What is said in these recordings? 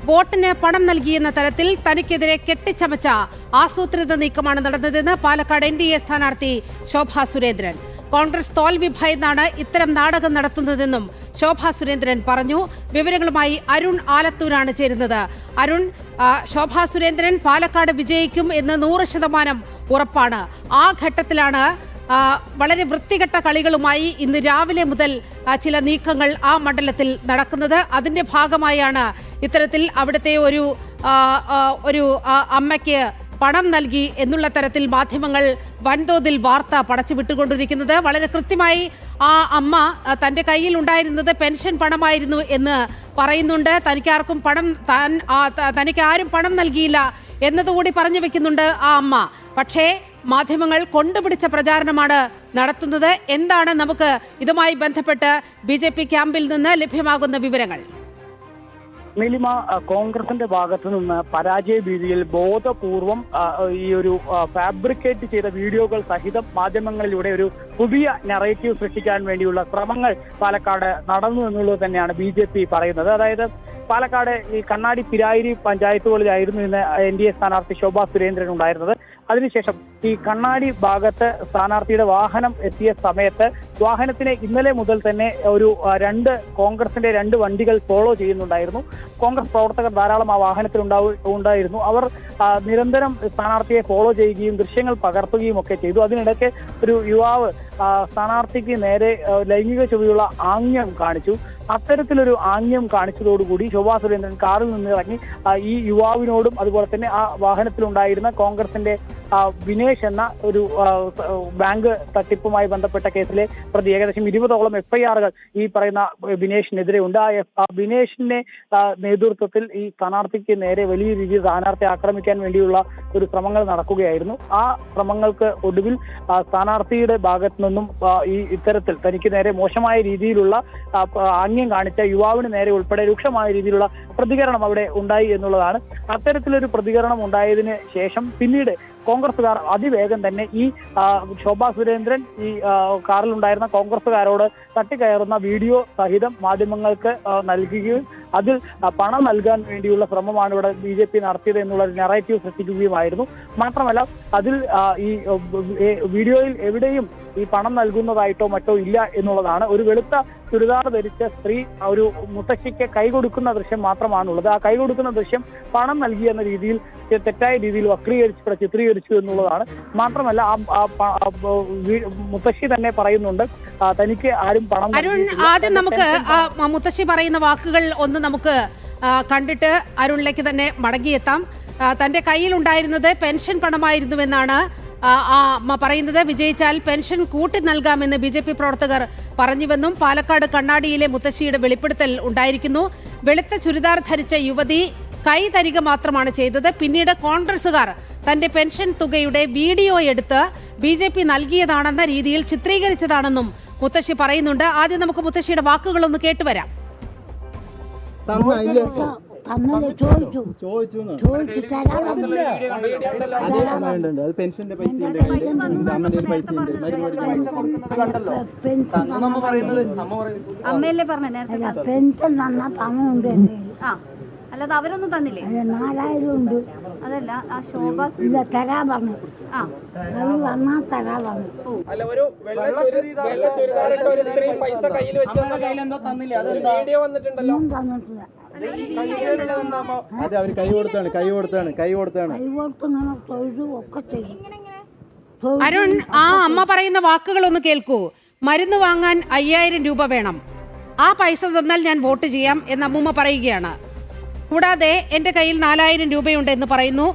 വോട്ടിന് പണം നൽകിയെന്ന തരത്തിൽ തനിക്കെതിരെ കെട്ടിച്ചമച്ച ആസൂത്രിത നീക്കമാണ് നടന്നതെന്ന് പാലക്കാട് NDA സ്ഥാനാർത്ഥി ശോഭാ സുരേന്ദ്രൻ. കോൺഗ്രസ് തോൽവി ഭയന്നാണ് ഇത്തരം നാടകം നടത്തുന്നതെന്നും ശോഭാ സുരേന്ദ്രൻ പറഞ്ഞു. വിവരങ്ങളുമായി അരുൺ ആലത്തൂരാണ് ചേരുന്നത്. അരുൺ, ശോഭാ സുരേന്ദ്രൻ പാലക്കാട് വിജയിക്കും എന്ന് 100% ഉറപ്പാണ്. ആ ഘട്ടത്തിലാണ് വളരെ വൃത്തികെട്ട കളികളുമായി ഇന്ന് രാവിലെ മുതൽ ചില നീക്കങ്ങൾ ആ മണ്ഡലത്തിൽ നടക്കുന്നത്. അതിന്റെ ഭാഗമായാണ് ഇത്തരത്തിൽ അവിടുത്തെ ഒരു അമ്മയ്ക്ക് പണം നൽകി എന്നുള്ള തരത്തിൽ മാധ്യമങ്ങൾ വൻതോതിൽ വാർത്ത പടച്ചുവിട്ടുകൊണ്ടിരിക്കുന്നത്. വളരെ കൃത്യമായി ആ അമ്മ തൻ്റെ കയ്യിൽ ഉണ്ടായിരുന്നത് പെൻഷൻ പണമായിരുന്നു എന്ന് പറയുന്നുണ്ട്. തനിക്ക് ആരും പണം നൽകിയില്ല എന്നതുകൂടി പറഞ്ഞു വെക്കുന്നുണ്ട് ആ അമ്മ. പക്ഷേ മാധ്യമങ്ങൾ കൊണ്ടുപിടിച്ച പ്രചാരണമാണ് നടത്തുന്നത്. എന്താണ് നമുക്ക് ഇതുമായി ബന്ധപ്പെട്ട് BJP ക്യാമ്പിൽ നിന്ന് ലഭ്യമാകുന്ന വിവരങ്ങൾ? നീലിമ, കോൺഗ്രസിന്റെ ഭാഗത്തു നിന്ന് പരാജയ ഭീതിയിൽ ബോധപൂർവം ഈ ഒരു ഫാബ്രിക്കേറ്റ് ചെയ്ത വീഡിയോകൾ സഹിതം മാധ്യമങ്ങളിലൂടെ ഒരു പുതിയ നറേറ്റീവ് സൃഷ്ടിക്കാൻ വേണ്ടിയുള്ള ശ്രമങ്ങൾ പാലക്കാട് നടന്നു എന്നുള്ളത് തന്നെയാണ് BJP പറയുന്നത്. അതായത് പാലക്കാട് ഈ കണ്ണാടി പിരായിരി പഞ്ചായത്തുകളിലായിരുന്നു ഇന്ന് NDA സ്ഥാനാർത്ഥി ശോഭാ സുരേന്ദ്രൻ ഉണ്ടായിരുന്നത്. അതിനുശേഷം ഈ കണ്ണാടി ഭാഗത്ത് സ്ഥാനാർത്ഥിയുടെ വാഹനം എത്തിയ സമയത്ത് വാഹനത്തിനെ ഇന്നലെ മുതൽ തന്നെ കോൺഗ്രസിന്റെ രണ്ട് വണ്ടികൾ ഫോളോ ചെയ്യുന്നുണ്ടായിരുന്നു. കോൺഗ്രസ് പ്രവർത്തകർ ധാരാളം ആ വാഹനത്തിൽ ഉണ്ടായിരുന്നു. അവർ നിരന്തരം സ്ഥാനാർത്ഥിയെ ഫോളോ ചെയ്യുകയും ദൃശ്യങ്ങൾ പകർത്തുകയും ഒക്കെ ചെയ്തു. അതിനിടയ്ക്ക് ഒരു യുവാവ് സ്ഥാനാർത്ഥിക്ക് നേരെ ലൈംഗിക ചുവയുള്ള ആംഗ്യം കാണിച്ചു. അത്തരത്തിലൊരു ആംഗ്യം കാണിച്ചതോടുകൂടി ശോഭാ സുരേന്ദ്രൻ കാറിൽ നിന്നിറങ്ങി ഈ യുവാവിനോടും അതുപോലെ തന്നെ ആ വാഹനത്തിലുണ്ടായിരുന്ന കോൺഗ്രസിന്റെ വിനേഷ് എന്ന ഒരു ബാങ്ക് തട്ടിപ്പുമായി ബന്ധപ്പെട്ട കേസിലെ പ്രതി ഏകദേശം 20ഓളം FIRകൾ ഈ പറയുന്ന വിനേഷിനെതിരെ ഉണ്ട്. ആ വിനേഷിന്റെ നേതൃത്വത്തിൽ ഈ സ്ഥാനാർത്ഥിക്ക് നേരെ വലിയ രീതിയിൽ സ്ഥാനാർത്ഥിയെ ആക്രമിക്കാൻ വേണ്ടിയുള്ള ഒരു ശ്രമങ്ങൾ നടക്കുകയായിരുന്നു. ആ ശ്രമങ്ങൾക്ക് ഒടുവിൽ സ്ഥാനാർത്ഥിയുടെ ഭാഗത്തു നിന്നും ഇത്തരത്തിൽ തനിക്ക് നേരെ മോശമായ രീതിയിലുള്ള ആംഗ്യം കാണിച്ച യുവാവിന് നേരെ ഉൾപ്പെടെ രൂക്ഷമായ രീതിയിലുള്ള പ്രതികരണം അവിടെ ഉണ്ടായി എന്നുള്ളതാണ്. അത്തരത്തിലൊരു പ്രതികരണം ഉണ്ടായതിന് ശേഷം പിന്നീട് കോൺഗ്രസുകാർ അതിവേഗം തന്നെ ഈ ശോഭാ സുരേന്ദ്രൻ ഈ കാറിലുണ്ടായിരുന്ന കോൺഗ്രസുകാരോട് തട്ടിക്കയറുന്ന വീഡിയോ സഹിതം മാധ്യമങ്ങൾക്ക് നൽകുകയും അതിൽ പണം നൽകാൻ വേണ്ടിയുള്ള ശ്രമമാണ് ഇവിടെ BJP നടത്തിയത് എന്നുള്ള നറേറ്റീവ് സൃഷ്ടിക്കുകയുമായിരുന്നു. മാത്രമല്ല അതിൽ ഈ വീഡിയോയിൽ എവിടെയും ഈ പണം നൽകുന്നതായിട്ടോ മറ്റോ ഇല്ല എന്നുള്ളതാണ്. ഒരു വെളുത്ത ചുരിദാർ ധരിച്ച സ്ത്രീ ഒരു മുത്തശ്ശിക്ക് കൈ കൊടുക്കുന്ന ദൃശ്യം മാത്രമാണുള്ളത്. ആ കൈ കൊടുക്കുന്ന ദൃശ്യം പണം നൽകി എന്ന രീതിയിൽ തെറ്റായ രീതിയിൽ ചിത്രീകരിച്ചു എന്നുള്ളതാണ്. മാത്രമല്ല മുത്തശ്ശി തന്നെ പറയുന്നുണ്ട് തനിക്ക് ആരും പണം. ആദ്യം നമുക്ക് മുത്തശ്ശി പറയുന്ന വാക്കുകൾ ഒന്ന് നമുക്ക് കണ്ടിട്ട് അരുണിലേക്ക് തന്നെ മടങ്ങിയെത്താം. തന്റെ കയ്യിലുണ്ടായിരുന്നത് പെൻഷൻ പണമായിരുന്നുവെന്നാണ് ആ അമ്മ പറയുന്നത്. വിജയിച്ചാൽ പെൻഷൻ കൂട്ടി നൽകാമെന്ന് BJP പ്രവർത്തകർ പറഞ്ഞുവെന്നും പാലക്കാട് കണ്ണാടിയിലെ മുത്തശ്ശിയുടെ വെളിപ്പെടുത്തൽ ഉണ്ടായിരിക്കുന്നു. വെളുത്ത ചുരിദാർ ധരിച്ച യുവതി കൈ തരിക മാത്രമാണ് ചെയ്തത്. പിന്നീട് കോൺഗ്രസുകാർ തന്റെ പെൻഷൻ തുകയുടെ വീഡിയോ എടുത്ത് BJP നൽകിയതാണെന്ന രീതിയിൽ ചിത്രീകരിച്ചതാണെന്നും മുത്തശ്ശി പറയുന്നുണ്ട്. ആദ്യം നമുക്ക് മുത്തശ്ശിയുടെ വാക്കുകളൊന്ന് കേട്ടുവരാം. അമ്മയല്ലേ പറഞ്ഞ പെൻഷൻ തന്ന പണമുണ്ട്. അല്ലാതെ അവരൊന്നും തന്നില്ലേ? 4000 ഉണ്ട്. അതല്ല ആ ശോഭാ തരാൻ പറഞ്ഞു. വന്നാ തരാൻ പറഞ്ഞു. തന്നിട്ടില്ല. അരുൺ, ആ അമ്മ പറയുന്ന വാക്കുകൾ ഒന്ന് കേൾക്കൂ. മരുന്ന് വാങ്ങാൻ 5000 രൂപ വേണം, ആ പൈസ തന്നാൽ ഞാൻ വോട്ട് ചെയ്യാം എന്ന് അമ്മൂമ്മ പറയുകയാണ്. കൂടാതെ എന്റെ കയ്യിൽ 4000 രൂപയുണ്ട് എന്ന് പറയുന്നു.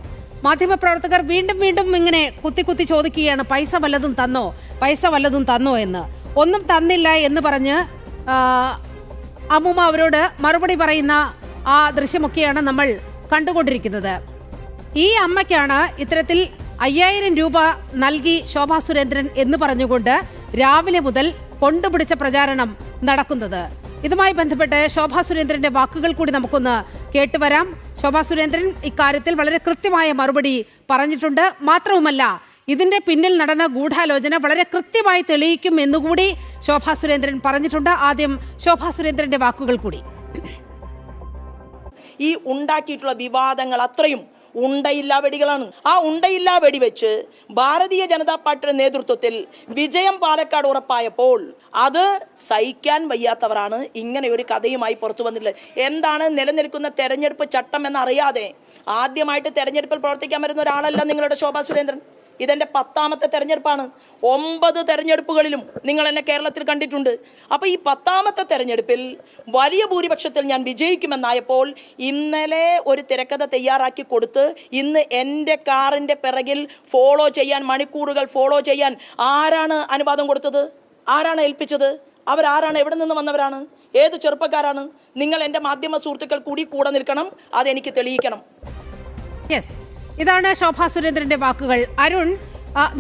മാധ്യമപ്രവർത്തകർ വീണ്ടും ഇങ്ങനെ കുത്തി ചോദിക്കുകയാണ്, പൈസ വല്ലതും തന്നോ എന്ന്. ഒന്നും തന്നില്ല എന്ന് പറഞ്ഞ് അമ്മൂമ്മ അവരോട് മറുപടി പറയുന്ന ആ ദൃശ്യമൊക്കെയാണ് നമ്മൾ കണ്ടുകൊണ്ടിരിക്കുന്നത്. ഈ അമ്മയ്ക്കാണ് ഇത്തരത്തിൽ 5000 രൂപ നൽകി ശോഭാ സുരേന്ദ്രൻ എന്ന് പറഞ്ഞുകൊണ്ട് രാവിലെ മുതൽ കൊണ്ടുപിടിച്ച പ്രചാരണം നടക്കുന്നത്. ഇതുമായി ബന്ധപ്പെട്ട് ശോഭാ സുരേന്ദ്രന്റെ വാക്കുകൾ കൂടി നമുക്കൊന്ന് കേട്ടുവരാം. ശോഭാ സുരേന്ദ്രൻ ഇക്കാര്യത്തിൽ വളരെ കൃത്യമായ മറുപടി പറഞ്ഞിട്ടുണ്ട്. മാത്രവുമല്ല, ഇതിന്റെ പിന്നിൽ നടന്ന ഗൂഢാലോചന വളരെ കൃത്യമായി തെളിയിക്കും എന്നുകൂടി ശോഭാ സുരേന്ദ്രൻ പറഞ്ഞിട്ടുണ്ട്. ആദ്യം ശോഭാ സുരേന്ദ്രന്റെ വാക്കുകൾ കൂടി. ഈ ഉണ്ടാക്കിയിട്ടുള്ള വിവാദങ്ങൾ അത്രയും ഉണ്ടയില്ലാ വെടികളാണ്. ആ ഉണ്ടയില്ലാ വെടിവെച്ച് ഭാരതീയ ജനതാ പാർട്ടിയുടെ നേതൃത്വത്തിൽ വിജയം പാലക്കാട് ഉറപ്പായപ്പോൾ അത് സഹിക്കാൻ വയ്യാത്തവരാണ് ഇങ്ങനെ ഒരു കഥയുമായി പുറത്തു വന്നിട്ടുള്ളത്. എന്താണ് നിലനിൽക്കുന്ന തെരഞ്ഞെടുപ്പ് ചട്ടം എന്നറിയാതെ ആദ്യമായിട്ട് തെരഞ്ഞെടുപ്പിൽ പ്രവർത്തിക്കാൻ വരുന്ന ഒരാളല്ല നിങ്ങളുടെ ശോഭാ സുരേന്ദ്രൻ. ഇതെൻ്റെ 10ാമത്തെ തെരഞ്ഞെടുപ്പാണ്. 9 തെരഞ്ഞെടുപ്പുകളിലും നിങ്ങൾ എന്നെ കേരളത്തിൽ കണ്ടിട്ടുണ്ട്. അപ്പോൾ ഈ 10ാമത്തെ തെരഞ്ഞെടുപ്പിൽ വലിയ ഭൂരിപക്ഷത്തിൽ ഞാൻ വിജയിക്കുമെന്നായപ്പോൾ ഇന്നലെ ഒരു തിരക്കഥ തയ്യാറാക്കി കൊടുത്ത് ഇന്ന് എൻ്റെ കാറിൻ്റെ പിറകിൽ ഫോളോ ചെയ്യാൻ, മണിക്കൂറുകൾ ഫോളോ ചെയ്യാൻ ആരാണ് അനുവാദം കൊടുത്തത്? ആരാണ് ഏൽപ്പിച്ചത്? അവരാരാണ്? എവിടെ നിന്ന് വന്നവരാണ്? ഏത് ചെറുപ്പക്കാരാണ്? നിങ്ങൾ എൻ്റെ മാധ്യമ സുഹൃത്തുക്കൾ കൂടെ നിൽക്കണം, അതെനിക്ക് തെളിയിക്കണം. യെസ്, ഇതാണ് ശോഭാ സുരേന്ദ്രന്റെ വാക്കുകൾ. അരുൺ,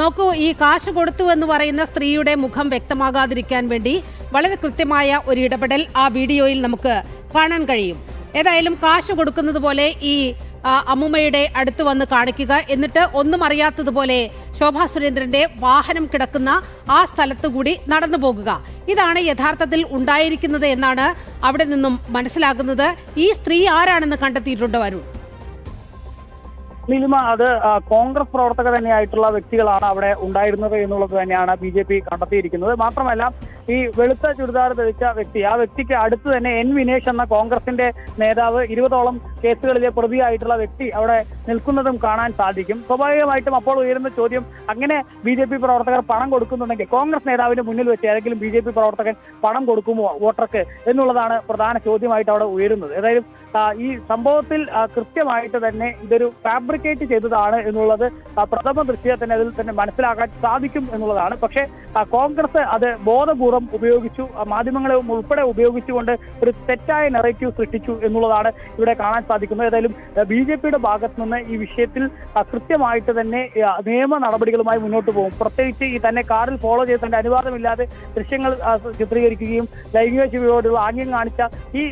നോക്കൂ, ഈ കാശ് കൊടുത്തു എന്ന് പറയുന്ന സ്ത്രീയുടെ മുഖം വ്യക്തമാകാതിരിക്കാൻ വേണ്ടി വളരെ കൃത്യമായ ഒരു ഇടപെടൽ ആ വീഡിയോയിൽ നമുക്ക് കാണാൻ കഴിയും. ഏതായാലും കാശ് കൊടുക്കുന്നത് പോലെ ഈ അമ്മുമ്മയുടെ അടുത്ത് വന്ന് കാണിക്കുക, എന്നിട്ട് ഒന്നും അറിയാത്തതുപോലെ ശോഭാ സുരേന്ദ്രന്റെ വാഹനം കിടക്കുന്ന ആ സ്ഥലത്തുകൂടി നടന്നു പോകുക. ഇതാണ് യഥാർത്ഥത്തിൽ ഉണ്ടായിരിക്കുന്നത് എന്നാണ് അവിടെ നിന്നും മനസ്സിലാകുന്നത്. ഈ സ്ത്രീ ആരാണെന്ന് കണ്ടെത്തിയിട്ടുണ്ടോ അരുൺ? നീലിമ, അത് കോൺഗ്രസ് പ്രവർത്തകർ തന്നെയായിട്ടുള്ള വ്യക്തികളാണ് അവിടെ ഉണ്ടായിരുന്നത് എന്നുള്ളത് തന്നെയാണ് BJP കണ്ടെത്തിയിരിക്കുന്നത്. മാത്രമല്ല, ഈ വെളുത്ത ചുരിദാർ ധരിച്ച വ്യക്തി, ആ വ്യക്തിക്ക് അടുത്ത് തന്നെ N വിനേഷ് എന്ന കോൺഗ്രസിന്റെ നേതാവ്, 20ഓളം കേസുകളിലെ പ്രതിയായിട്ടുള്ള വ്യക്തി അവിടെ നിൽക്കുന്നതും കാണാൻ സാധിക്കും. സ്വാഭാവികമായിട്ടും അപ്പോൾ ഉയരുന്ന ചോദ്യം, അങ്ങനെ BJP പ്രവർത്തകർ പണം കൊടുക്കുന്നുണ്ടെങ്കിൽ കോൺഗ്രസ് നേതാവിന്റെ മുന്നിൽ വെച്ച് ഏതെങ്കിലും BJP പ്രവർത്തകൻ പണം കൊടുക്കുമോ വോട്ടർക്ക് എന്നുള്ളതാണ് പ്രധാന ചോദ്യമായിട്ട് അവിടെ ഉയരുന്നത്. ഏതായാലും ഈ സംഭവത്തിൽ കൃത്യമായിട്ട് തന്നെ ഇതൊരു ഫാബ്രിക്കേറ്റ് ചെയ്തതാണ് എന്നുള്ളത് പ്രഥമ ദൃഷ്ടിയെ തന്നെ അതിൽ തന്നെ മനസ്സിലാക്കാൻ സാധിക്കും എന്നുള്ളതാണ്. പക്ഷേ കോൺഗ്രസ് അത് ബോധപൂർവം ഉപയോഗിച്ചു, മാധ്യമങ്ങളെ ഉൾപ്പെടെ ഉപയോഗിച്ചുകൊണ്ട് ഒരു തെറ്റായ നെറേറ്റീവ് സൃഷ്ടിച്ചു എന്നുള്ളതാണ് ഇവിടെ കാണാൻ സാധിക്കുന്നത്. ഏതായാലും BJPയുടെ ഭാഗത്ത് നിന്ന് ഈ വിഷയത്തിൽ കൃത്യമായിട്ട് തന്നെ നിയമ നടപടികളുമായി മുന്നോട്ട് പോകും. പ്രത്യേകിച്ച് ഈ തന്നെ കാറിൽ ഫോളോ ചെയ്ത് തന്റെ അനുവാദമില്ലാതെ ദൃശ്യങ്ങൾ ചിത്രീകരിക്കുകയും ലൈംഗിക ചുവയോടുള്ള ആംഗ്യം കാണിച്ച ഈ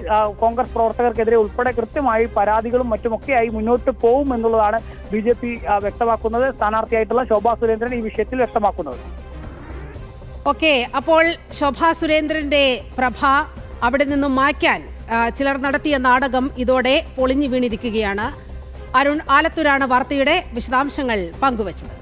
കോൺഗ്രസ് പ്രവർത്തകർക്കെതിരെ ഉൾപ്പെടെ കൃത്യമായി പരാതികളും മറ്റുമൊക്കെയായി മുന്നോട്ട് പോകും എന്നുള്ളതാണ് BJP വ്യക്തമാക്കുന്നത്. സ്ഥാനാർത്ഥിയായിട്ടുള്ള ശോഭാ സുരേന്ദ്രൻ ഈ വിഷയത്തിൽ വ്യക്തമാക്കുന്നത്. ഓക്കെ, അപ്പോൾ ശോഭാ സുരേന്ദ്രന്റെ പ്രഭ അവിടെ നിന്നും മായ്ക്കാൻ ചിലർ നടത്തിയ നാടകം ഇതോടെ പൊളിഞ്ഞു വീണിരിക്കുകയാണ്. അരുൺ ആലത്തൂരാണ് വാർത്തയുടെ വിശദാംശങ്ങൾ പങ്കുവച്ചത്.